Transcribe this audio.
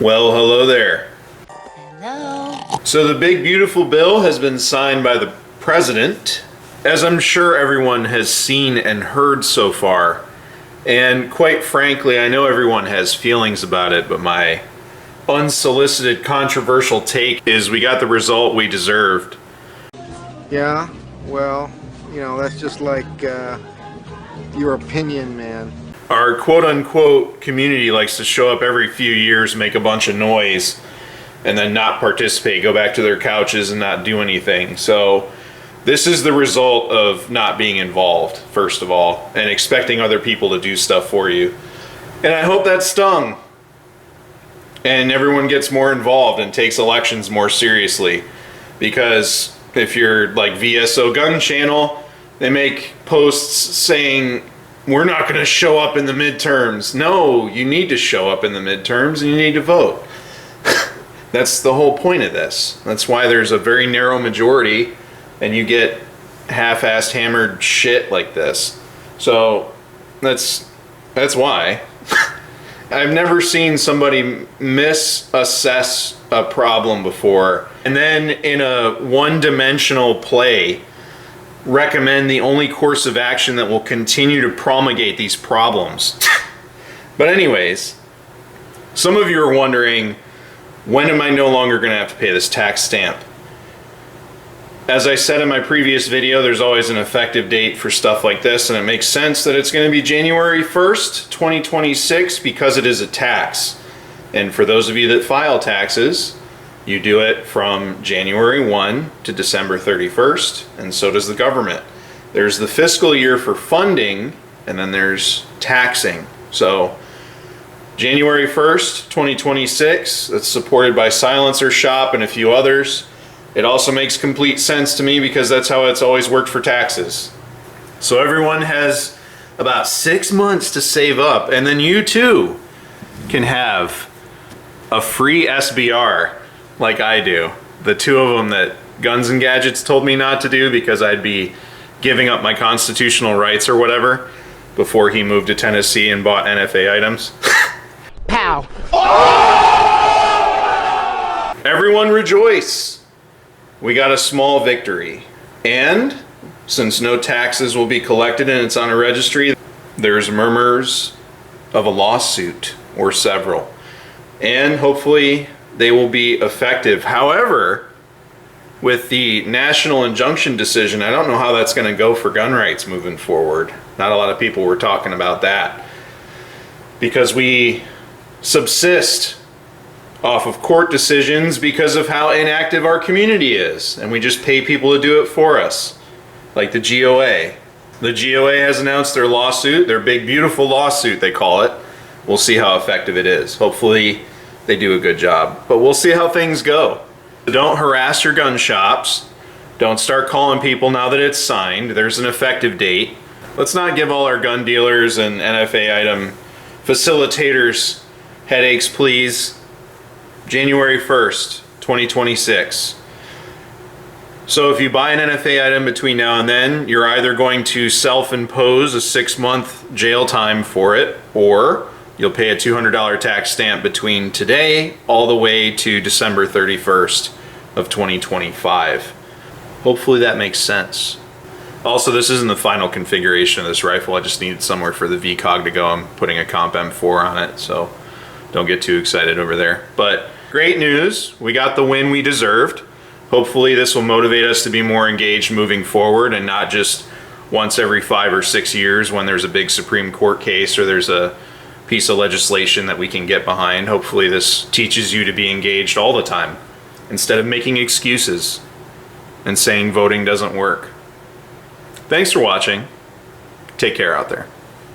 Well, hello there. Hello. So the big beautiful bill has been signed by the president, as I'm sure everyone has seen and heard so far. And quite frankly, I know everyone has feelings about it, but my unsolicited controversial take is we got the result we deserved. Yeah, well, you know, that's just like your opinion, man. Our quote-unquote community likes to show up every few years, make a bunch of noise, and then not participate, go back to their couches and not do anything. So this is the result of not being involved, first of all, and expecting other people to do stuff for you. And I hope that stung. And everyone gets more involved and takes elections more seriously. Because if you're like VSO Gun Channel, they make posts saying, we're not going to show up in the midterms. No, you need to show up in the midterms and you need to vote. That's the whole point of this. That's why there's a very narrow majority and you get half-assed hammered shit like this. So that's why. I've never seen somebody misassess a problem before and then in a one-dimensional play recommend the only course of action that will continue to promulgate these problems. But anyways, some of you are wondering, when am I no longer going to have to pay this tax stamp? As I said in my previous video, there's always an effective date for stuff like this, and it makes sense that it's going to be January 1st, 2026, because it is a tax. And for those of you that file taxes, you do it from January 1 to December 31st, and so does the government. There's the fiscal year for funding, and then there's taxing. So January 1st, 2026, that's supported by Silencer Shop and a few others. It also makes complete sense to me because that's how it's always worked for taxes. So everyone has about 6 months to save up, and then you too can have a free SBR like I do. The two of them that Guns and Gadgets told me not to do because I'd be giving up my constitutional rights or whatever before he moved to Tennessee and bought NFA items. Pow. Everyone rejoice! We got a small victory. And since no taxes will be collected and it's on a registry, there's murmurs of a lawsuit or several. And hopefully they will be effective. However, with the national injunction decision, I don't know how that's going to go for gun rights moving forward. Not a lot of people were talking about that. Because we subsist off of court decisions because of how inactive our community is. And we just pay people to do it for us. Like the GOA. The GOA has announced their lawsuit, their big beautiful lawsuit they call it. We'll see how effective it is. Hopefully they do a good job. But we'll see how things go. Don't harass your gun shops. Don't start calling people now that it's signed. There's an effective date. Let's not give all our gun dealers and NFA item facilitators headaches, please. January 1st, 2026. So if you buy an NFA item between now and then, you're either going to self-impose a 6-month jail time for it, or you'll pay a $200 tax stamp between today all the way to December 31st of 2025. Hopefully that makes sense. Also, this isn't the final configuration of this rifle. I just needed somewhere for the VCOG to go. I'm putting a Comp M4 on it, so don't get too excited over there. But great news. We got the win we deserved. Hopefully this will motivate us to be more engaged moving forward and not just once every 5 or 6 years when there's a big Supreme Court case or there's a piece of legislation that we can get behind. Hopefully this teaches you to be engaged all the time instead of making excuses and saying voting doesn't work. Thanks for watching. Take care out there.